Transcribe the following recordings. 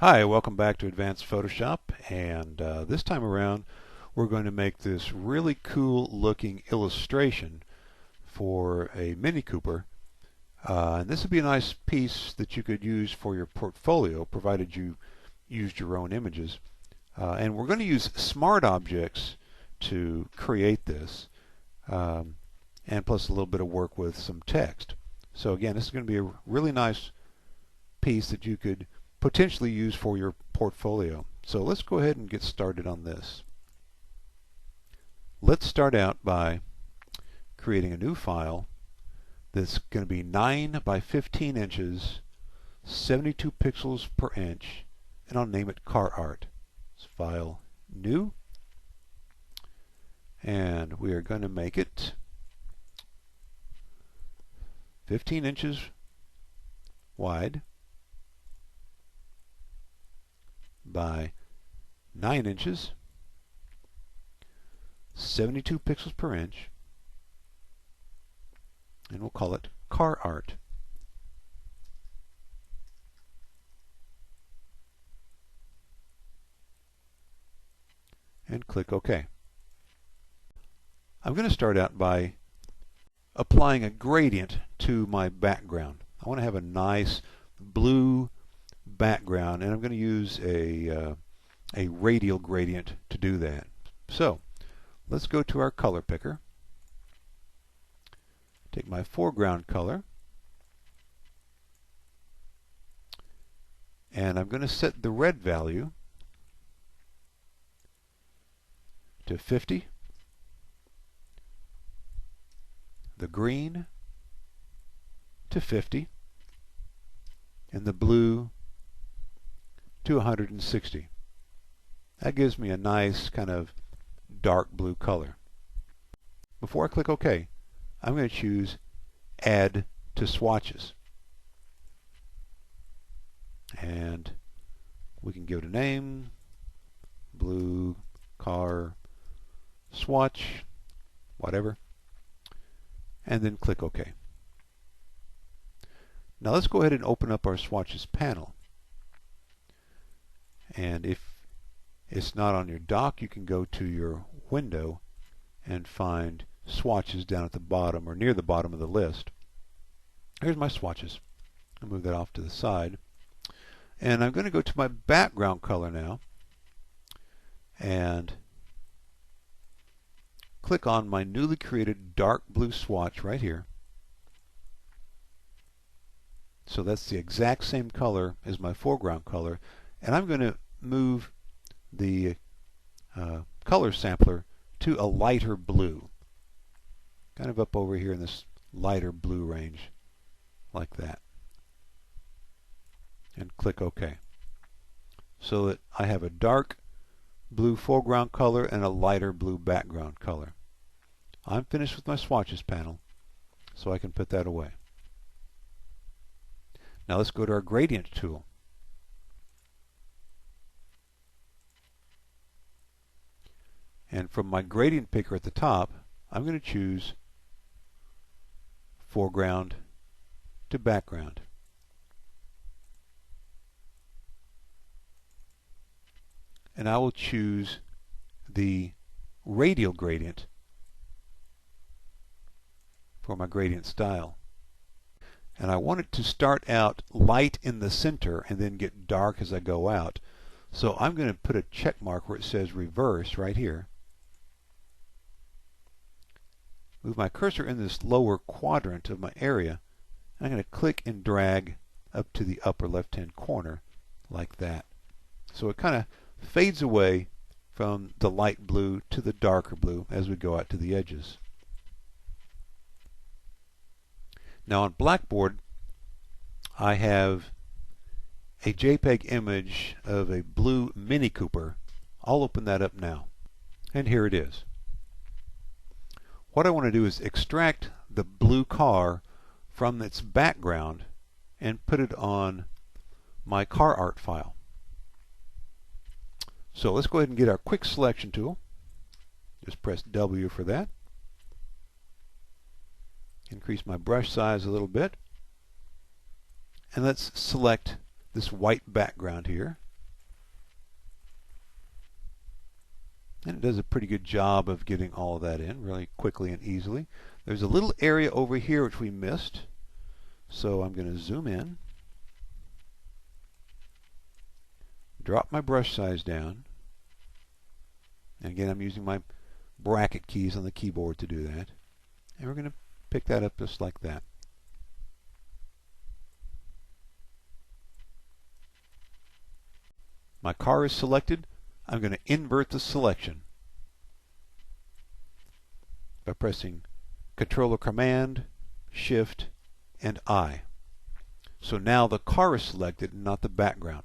Hi, welcome back to Advanced Photoshop, and this time around we're going to make this really cool looking illustration for a Mini Cooper. And this would be a nice piece that you could use for your portfolio, provided you used your own images. And we're going to use smart objects to create this, and plus a little bit of work with some text. So again, this is going to be a really nice piece that you could potentially use for your portfolio. So let's go ahead and get started on this. Let's start out by creating a new file that's going to be 9 by 15 inches, 72 pixels per inch, and I'll name it Car Art. So file new, and we are going to make it 15 inches wide by 9 inches, 72 pixels per inch, and we'll call it Car Art. And click OK. I'm going to start out by applying a gradient to my background. I want to have a nice blue background, and I'm going to use a radial gradient to do that. So let's go to our color picker, take my foreground color, and I'm going to set the red value to 50, the green to 50, and the blue to 160. That gives me a nice kind of dark blue color. Before I click OK, I'm going to choose Add to Swatches. And we can give it a name, blue car swatch, whatever, and then click OK. Now let's go ahead and open up our Swatches panel. And if it's not on your dock, you can go to your window and find Swatches down at the bottom or near the bottom of the list. Here's my swatches. I'll move that off to the side. And I'm going to go to my background color now and click on my newly created dark blue swatch right here. So that's the exact same color as my foreground color. And I'm going to move the color sampler to a lighter blue, kind of up over here in this lighter blue range, like that, and click OK, so that I have a dark blue foreground color and a lighter blue background color. I'm finished with my Swatches panel, so I can put that away. Now let's go to our Gradient tool. And from my gradient picker at the top, I'm going to choose foreground to background. And I will choose the radial gradient for my gradient style. And I want it to start out light in the center and then get dark as I go out. So I'm going to put a check mark where it says reverse right here. Move my cursor in this lower quadrant of my area. I'm going to click and drag up to the upper left-hand corner like that. So it kind of fades away from the light blue to the darker blue as we go out to the edges. Now on Blackboard, I have a JPEG image of a blue Mini Cooper. I'll open that up now. And here it is. What I want to do is extract the blue car from its background and put it on my Car Art file. So let's go ahead and get our quick selection tool. Just press W for that. Increase my brush size a little bit. And let's select this white background here. And it does a pretty good job of getting all of that in really quickly and easily. There's a little area over here which we missed, so I'm going to zoom in, drop my brush size down, and again I'm using my bracket keys on the keyboard to do that, and we're going to pick that up just like that. My car is selected. I'm going to invert the selection by pressing Control or Command, Shift, and I. So now the car is selected and not the background.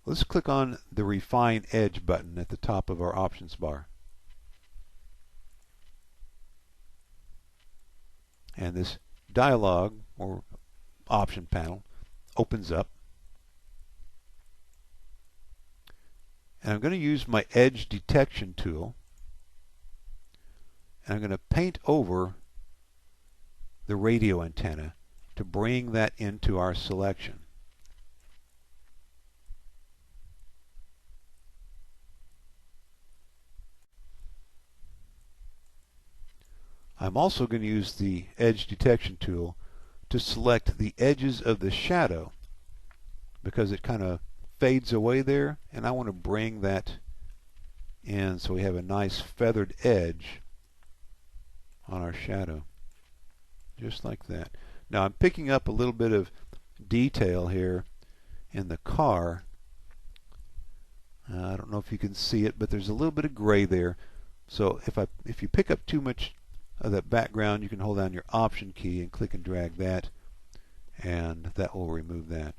Let's click on the Refine Edge button at the top of our options bar. And this dialog or option panel opens up. And I'm going to use my edge detection tool, and I'm going to paint over the radio antenna to bring that into our selection. I'm also going to use the edge detection tool to select the edges of the shadow because it kind of fades away there, and I want to bring that in so we have a nice feathered edge on our shadow, just like that. Now I'm picking up a little bit of detail here in the car. I don't know if you can see it, but there's a little bit of gray there. So if you pick up too much of that background, you can hold down your Option key and click and drag that, and that will remove that.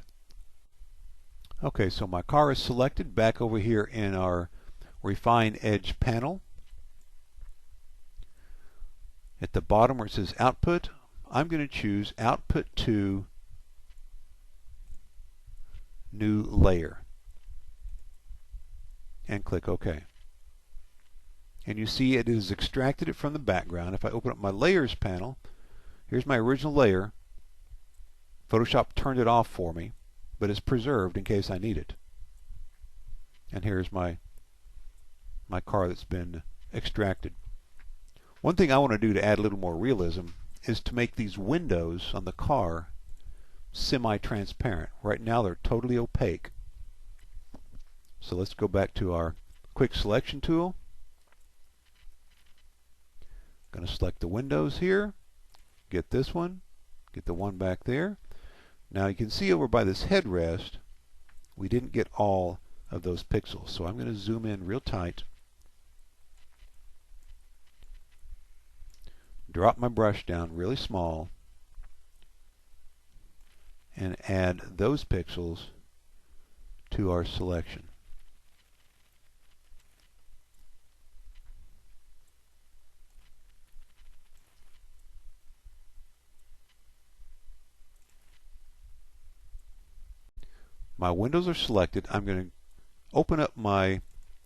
Okay, so my car is selected. Back over here in our Refine Edge panel, at the bottom where it says Output, I'm going to choose Output to New Layer and click OK. And you see it has extracted it from the background. If I open up my Layers panel, here's my original layer. Photoshop turned it off for me, but it's preserved in case I need it. And here's my car that's been extracted. One thing I want to do to add a little more realism is to make these windows on the car semi-transparent. Right now they're totally opaque. So let's go back to our Quick Selection tool. Going to select the windows here, get this one, get the one back there. Now you can see over by this headrest we didn't get all of those pixels, so I'm going to zoom in real tight, drop my brush down really small, and add those pixels to our selection. My windows are selected. I'm going to open up my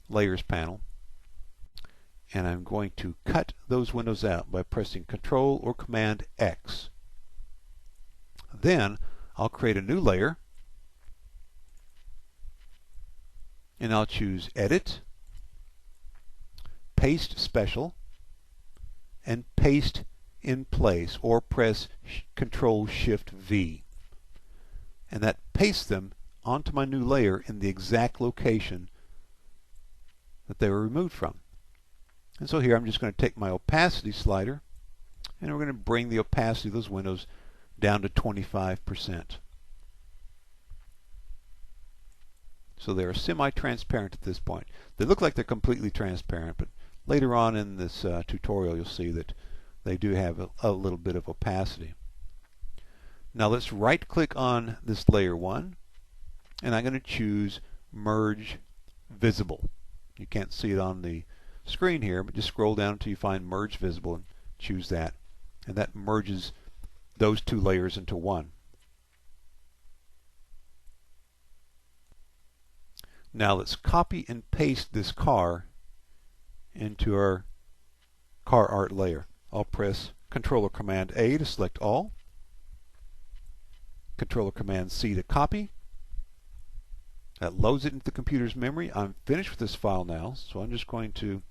Layers panel, and I'm going to cut those windows out by pressing Control or Command X. Then I'll create a new layer, and I'll choose Edit, Paste Special, and Paste in Place, or press Control Shift V. And that pastes them onto my new layer in the exact location that they were removed from. And so here I'm just going to take my opacity slider, and we're going to bring the opacity of those windows down to 25%. So they're semi-transparent at this point. They look like they're completely transparent, but later on in this tutorial you'll see that they do have a little bit of opacity. Now let's right-click on this layer 1, and I'm going to choose Merge Visible. You can't see it on the screen here, but just scroll down until you find Merge Visible and choose that. And that merges those two layers into one. Now let's copy and paste this car into our car art layer. I'll press Control or Command A to select all, Control or Command C to copy, That loads it into the computer's memory. I'm finished with this file now, so I'm just going to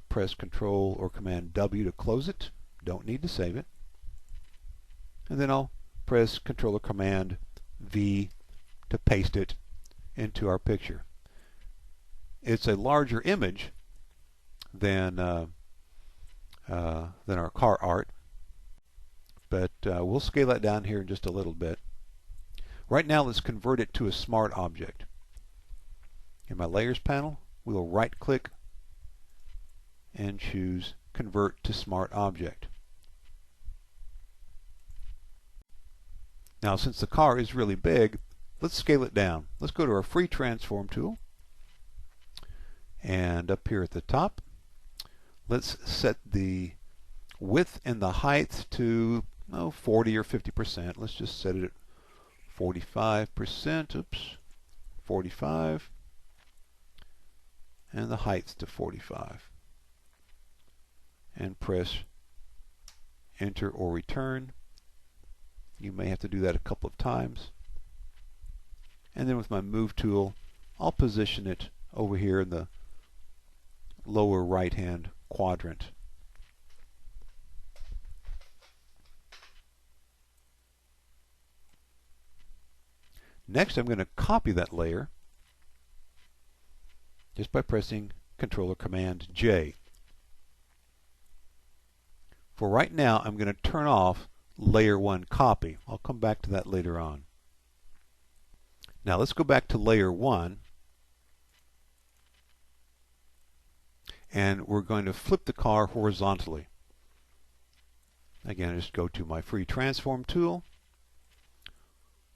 press Control or Command W to close it. Don't need to save it. And then I'll press Control or Command V to paste it into our picture. It's a larger image than our car art, but we'll scale that down here in just a little bit. Right now, let's convert it to a smart object. In my Layers panel, we will right-click and choose Convert to Smart Object. Now, since the car is really big, let's scale it down. Let's go to our Free Transform tool, and up here at the top, let's set the width and the height to 40 or 50%. Let's just set it at 45%. Oops, 45, and the height's to 45. And press Enter or Return. You may have to do that a couple of times. And then with my Move tool, I'll position it over here in the lower right-hand quadrant. Next, I'm going to copy that layer just by pressing Control or Command J. For right now, I'm going to turn off Layer 1 Copy. I'll come back to that later on. Now let's go back to Layer 1, and we're going to flip the car horizontally. Again, I just go to my Free Transform tool,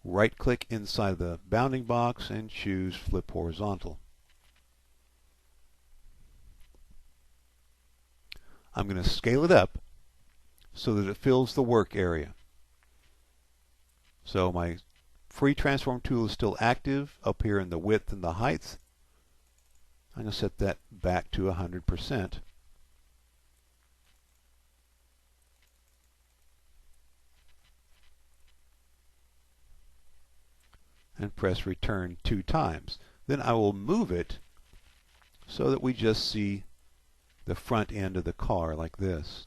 right-click inside the bounding box, and choose Flip Horizontal. I'm going to scale it up so that it fills the work area. So my Free Transform tool is still active up here in the width and the height. I'm going to set that back to 100%. And press Return 2 times. Then I will move it so that we just see the front end of the car like this.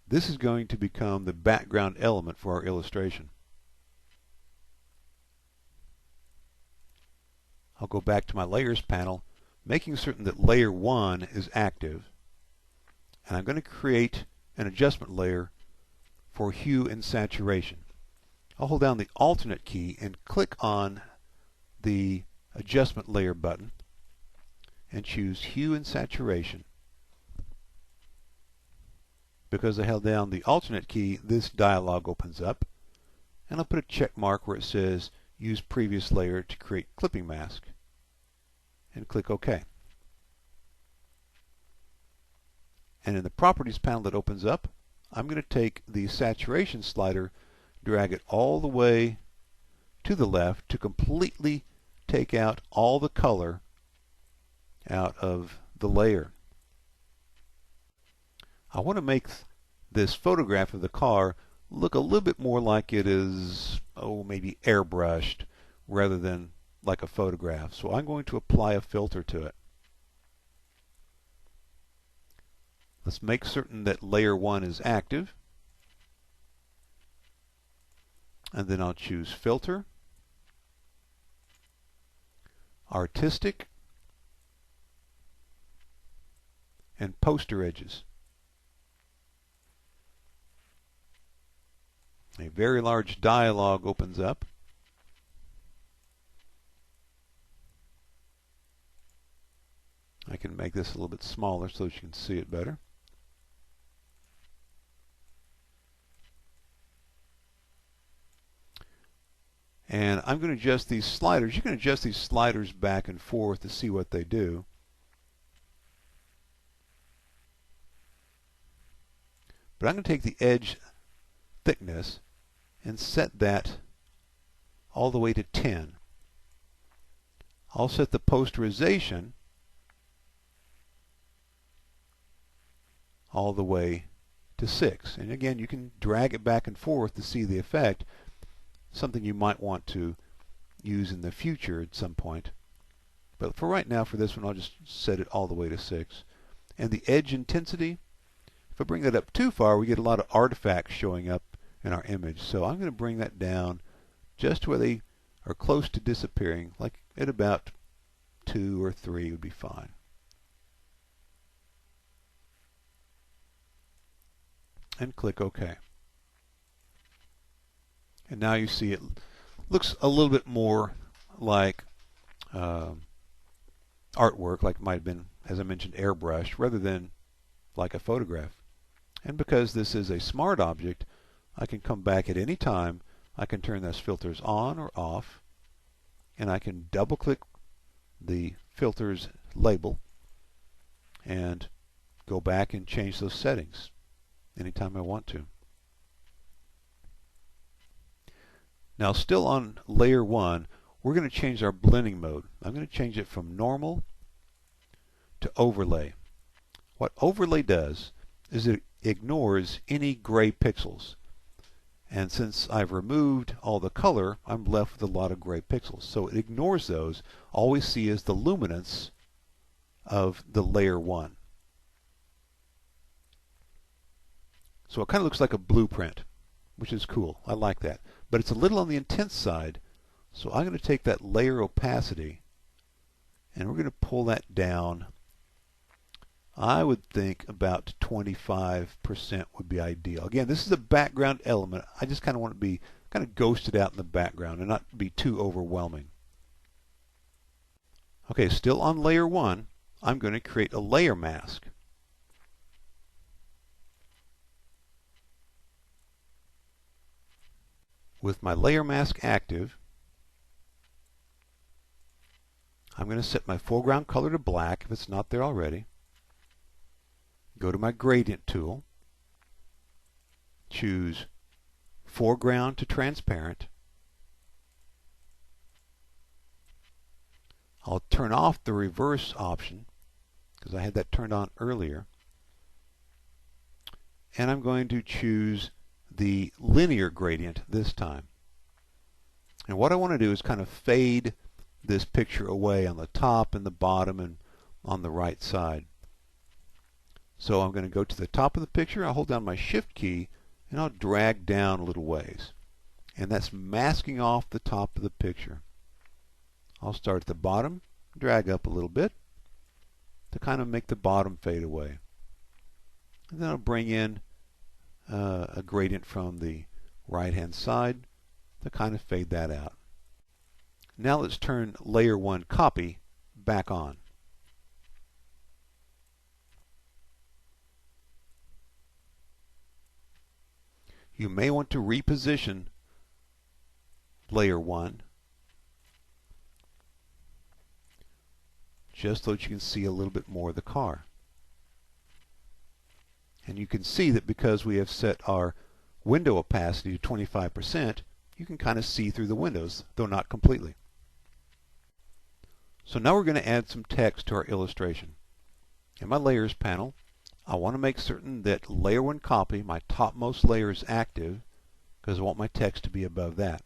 This is going to become the background element for our illustration. I'll go back to my Layers panel, making certain that Layer 1 is active. And I'm going to create an adjustment layer for hue and saturation. I'll hold down the Alternate key and click on the Adjustment Layer button and choose Hue and Saturation. Because I held down the Alternate key, this dialog opens up, and I'll put a check mark where it says Use Previous Layer to create clipping mask, and click OK. And in the Properties panel that opens up, I'm going to take the Saturation slider, drag it all the way to the left to completely take out all the color out of the layer. I want to make this photograph of the car look a little bit more like it is, maybe airbrushed rather than like a photograph. So I'm going to apply a filter to it. Let's make certain that Layer 1 is active. And then I'll choose Filter, Artistic, and Poster Edges. A very large dialog opens up. I can make this a little bit smaller so that you can see it better. And I'm going to adjust these sliders. You can adjust these sliders back and forth to see what they do. But I'm going to take the edge thickness and set that all the way to 10. I'll set the posterization all the way to 6. And again, you can drag it back and forth to see the effect. something you might want to use in the future at some point. But for right now, for this one, I'll just set it all the way to 6. And the edge intensity, if I bring that up too far, we get a lot of artifacts showing up in our image. So I'm going to bring that down just to where they are close to disappearing, like at about 2 or 3 would be fine. And click OK. And now you see it looks a little bit more like artwork, like it might have been, as I mentioned, airbrushed, rather than like a photograph. And because this is a smart object, I can come back at any time. I can turn those filters on or off, and I can double click the filters label and go back and change those settings anytime I want to. Now, still on layer 1, we're going to change our blending mode. I'm going to change it from normal to overlay. What overlay does is it ignores any gray pixels. And since I've removed all the color, I'm left with a lot of gray pixels. So it ignores those. All we see is the luminance of the layer 1. So it kind of looks like a blueprint, which is cool. I like that. But it's a little on the intense side. So I'm going to take that layer opacity and we're going to pull that down. I would think about 25% would be ideal. Again, this is a background element. I just kind of want it to be kind of ghosted out in the background and not be too overwhelming. Okay, still on layer 1, I'm going to create a layer mask. With my layer mask active, I'm going to set my foreground color to black if it's not there already. Go to my gradient tool, choose foreground to transparent. I'll turn off the reverse option because I had that turned on earlier. And I'm going to choose the linear gradient this time. And what I want to do is kind of fade this picture away on the top and the bottom and on the right side. So I'm going to go to the top of the picture, I'll hold down my Shift key, and I'll drag down a little ways. And that's masking off the top of the picture. I'll start at the bottom, drag up a little bit to kind of make the bottom fade away. And then I'll bring in a gradient from the right-hand side to kind of fade that out. Now let's turn layer 1 copy back on. You may want to reposition layer 1 just so that you can see a little bit more of the car. And you can see that because we have set our window opacity to 25%, you can kind of see through the windows, though not completely. So now we're going to add some text to our illustration. In my Layers panel, I want to make certain that Layer 1 Copy, my topmost layer, is active because I want my text to be above that.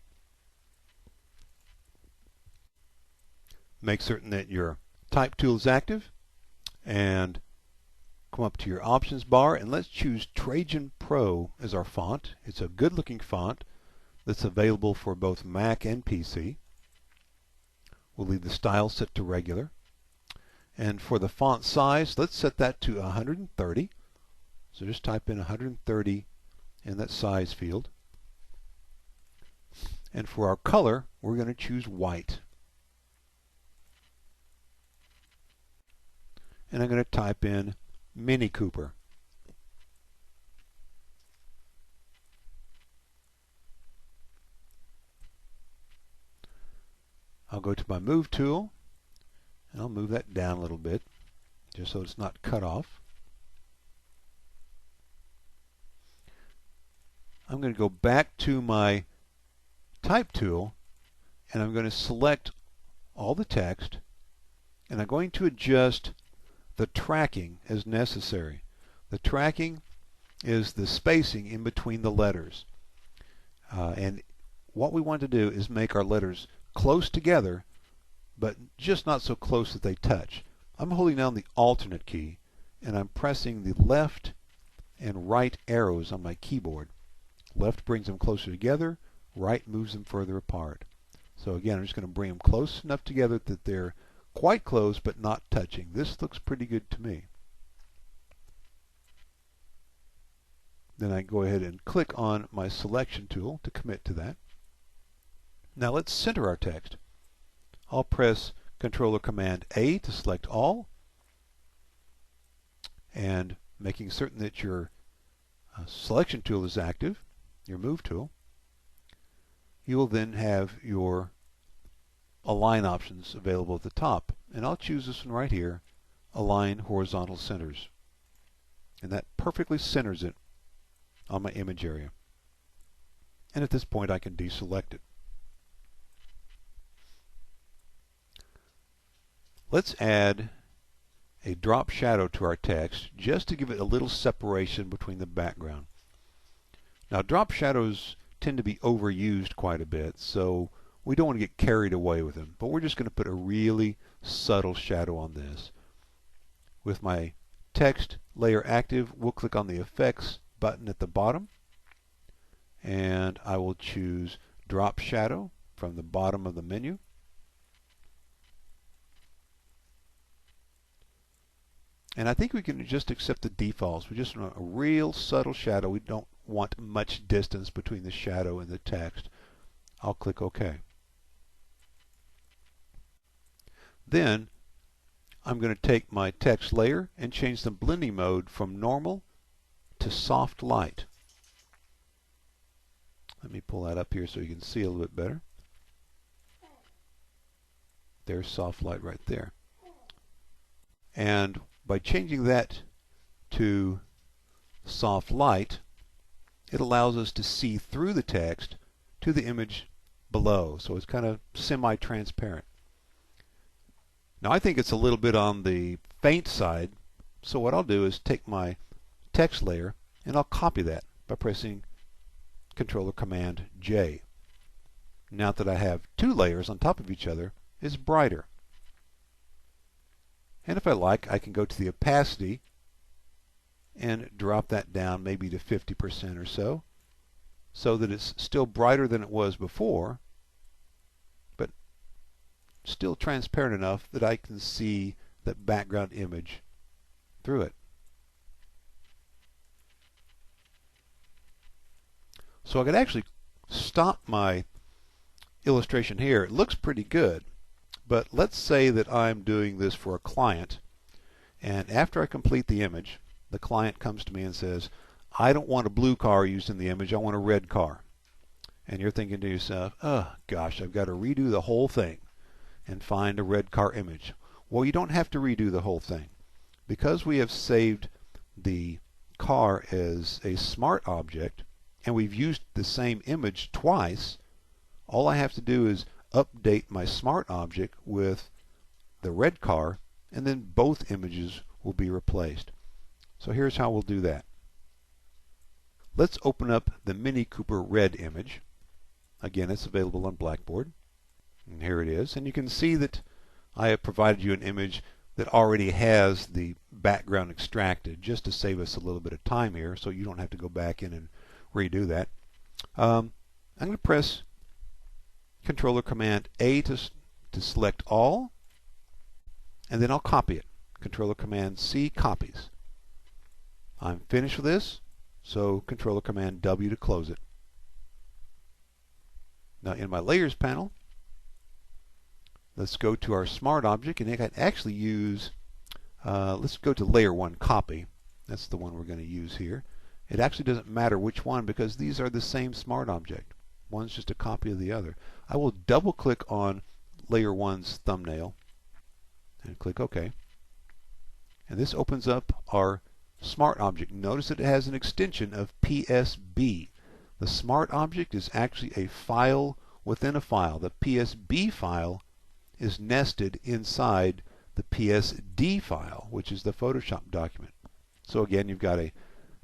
Make certain that your Type tool is active and come up to your options bar and let's choose Trajan Pro as our font. It's a good looking font that's available for both Mac and PC. We'll leave the style set to regular. And for the font size, let's set that to 130. So just type in 130 in that size field. And for our color, we're going to choose white. And I'm going to type in Mini Cooper. I'll go to my Move tool, and I'll move that down a little bit, just so it's not cut off. I'm going to go back to my Type tool, and I'm going to select all the text, and I'm going to adjust the tracking as necessary. The tracking is the spacing in between the letters. And what we want to do is make our letters close together, but just not so close that they touch. I'm holding down the alternate key, and I'm pressing the left and right arrows on my keyboard. Left brings them closer together, right moves them further apart. So again, I'm just going to bring them close enough together that they're quite close but not touching. This looks pretty good to me. Then I go ahead and click on my selection tool to commit to that. Now let's center our text. I'll press Control or Command A to select all, and making certain that your selection tool is active, your move tool. You will then have your align options available at the top, and I'll choose this one right here, Align Horizontal Centers, and that perfectly centers it on my image area. And at this point I can deselect it. Let's add a drop shadow to our text just to give it a little separation between the background. Now drop shadows tend to be overused quite a bit, so we don't want to get carried away with them, but we're just going to put a really subtle shadow on this. With my text layer active, we'll click on the Effects button at the bottom, and I will choose Drop Shadow from the bottom of the menu. And I think we can just accept the defaults. We just want a real subtle shadow. We don't want much distance between the shadow and the text. I'll click OK. Then I'm going to take my text layer and change the blending mode from normal to soft light. Let me pull that up here so you can see a little bit better. There's soft light right there. And by changing that to soft light, it allows us to see through the text to the image below. So it's kind of semi-transparent. Now I think it's a little bit on the faint side, so what I'll do is take my text layer and I'll copy that by pressing Control or Command J. Now that I have two layers on top of each other, it's brighter. And if I like, I can go to the opacity and drop that down maybe to 50% or so that it's still brighter than it was before, but still transparent enough that I can see the background image through it. So I could actually stop my illustration here. It looks pretty good. But let's say that I'm doing this for a client, and after I complete the image, the client comes to me and says, I don't want a blue car used in the image, I want a red car. And you're thinking to yourself, oh gosh, I've got to redo the whole thing and find a red car image. Well, you don't have to redo the whole thing. Because we have saved the car as a smart object, and we've used the same image twice, all I have to do is update my smart object with the red car, and then both images will be replaced. So here's how we'll do that. Let's open up the Mini Cooper red image. Again, it's available on Blackboard. And here it is. And you can see that I have provided you an image that already has the background extracted, just to save us a little bit of time here, so you don't have to go back in and redo that. I'm going to press Control or Command A to select all, and then I'll copy it. Control or Command C copies. I'm finished with this, so Control or Command W to close it. Now in my Layers panel, let's go to our Smart Object, and I can actually use, let's go to Layer 1 Copy. That's the one we're going to use here. It actually doesn't matter which one because these are the same Smart Object. One's just a copy of the other. I will double click on Layer 1's thumbnail and click OK. And this opens up our Smart Object. Notice that it has an extension of PSB. The Smart Object is actually a file within a file. The PSB file is nested inside the PSD file, which is the Photoshop document. So again, you've got a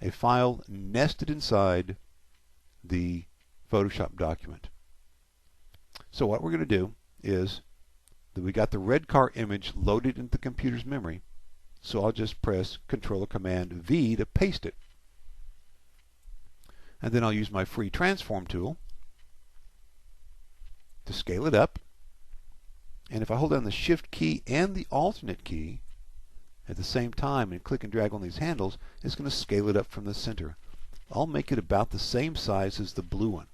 file nested inside the Photoshop document. So what we're going to do is that we got the red car image loaded into the computer's memory. So I'll just press Control or Command V to paste it. And then I'll use my free transform tool to scale it up. And if I hold down the Shift key and the alternate key at the same time and click and drag on these handles, it's going to scale it up from the center. I'll make it about the same size as the blue one.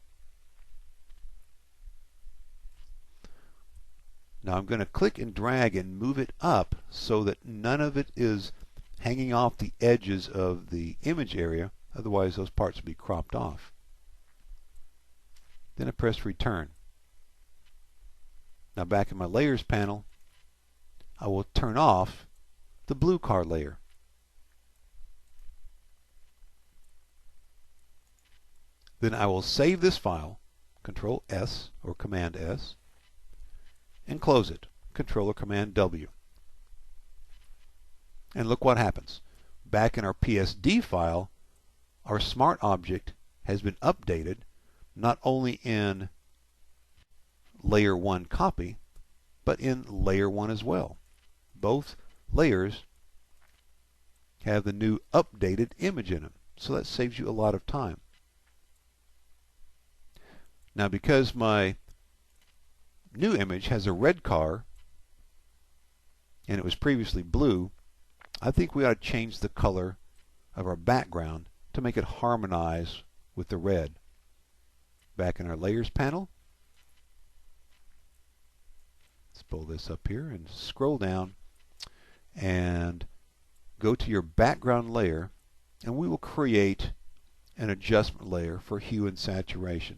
Now I'm going to click and drag and move it up so that none of it is hanging off the edges of the image area, otherwise those parts will be cropped off. Then I press Return. Now back in my Layers panel, I will turn off the blue car layer. Then I will save this file, Control S or Command S, and close it, Control or Command W. And look what happens. Back in our PSD file, our smart object has been updated, not only in Layer 1 copy, but in Layer 1 as well. Both layers have the new updated image in them, so that saves you a lot of time. Now because my new image has a red car and it was previously blue, I think we ought to change the color of our background to make it harmonize with the red. Back in our Layers panel, let's pull this up here and scroll down and go to your background layer, and we will create an adjustment layer for hue and saturation.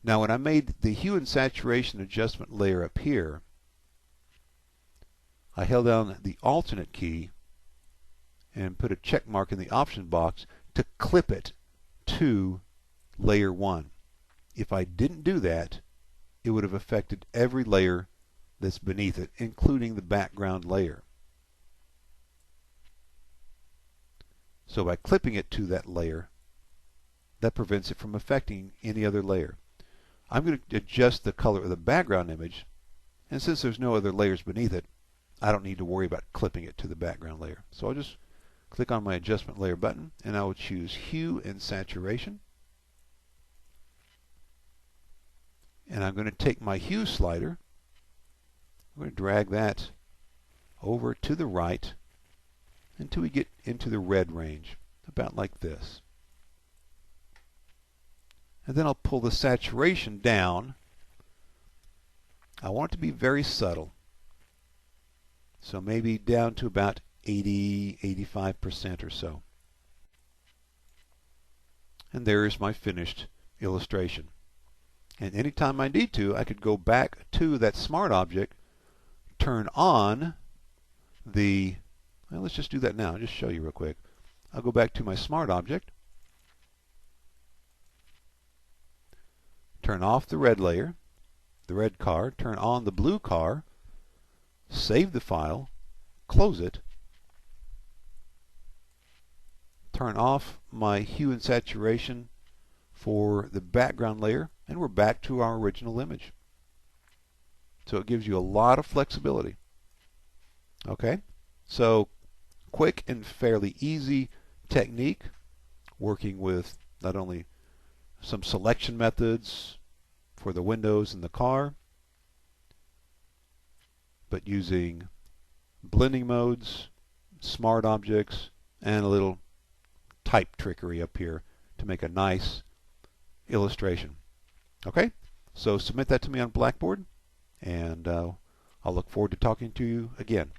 Now when I made the hue and saturation adjustment layer up here, I held down the alternate key and put a check mark in the option box to clip it to Layer 1. If I didn't do that, it would have affected every layer that's beneath it, including the background layer. So by clipping it to that layer, that prevents it from affecting any other layer. I'm going to adjust the color of the background image, and since there's no other layers beneath it, I don't need to worry about clipping it to the background layer. So I'll just click on my adjustment layer button, and I will choose hue and saturation. And I'm going to take my hue slider, I'm going to drag that over to the right until we get into the red range, about like this. And then I'll pull the saturation down. I want it to be very subtle. So maybe down to about 80–85% or so. And there's my finished illustration. And anytime I need to, I could go back to that smart object, turn on the, well, let's just do that now. I'll just show you real quick. I'll go back to my smart object, turn off the red layer, the red car, turn on the blue car, save the file, close it, turn off my hue and saturation for the background layer, and we're back to our original image. So it gives you a lot of flexibility. Okay, so quick and fairly easy technique, working with not only some selection methods for the windows in the car, but using blending modes, smart objects, and a little type trickery up here to make a nice illustration. Okay, so submit that to me on Blackboard, and I'll look forward to talking to you again.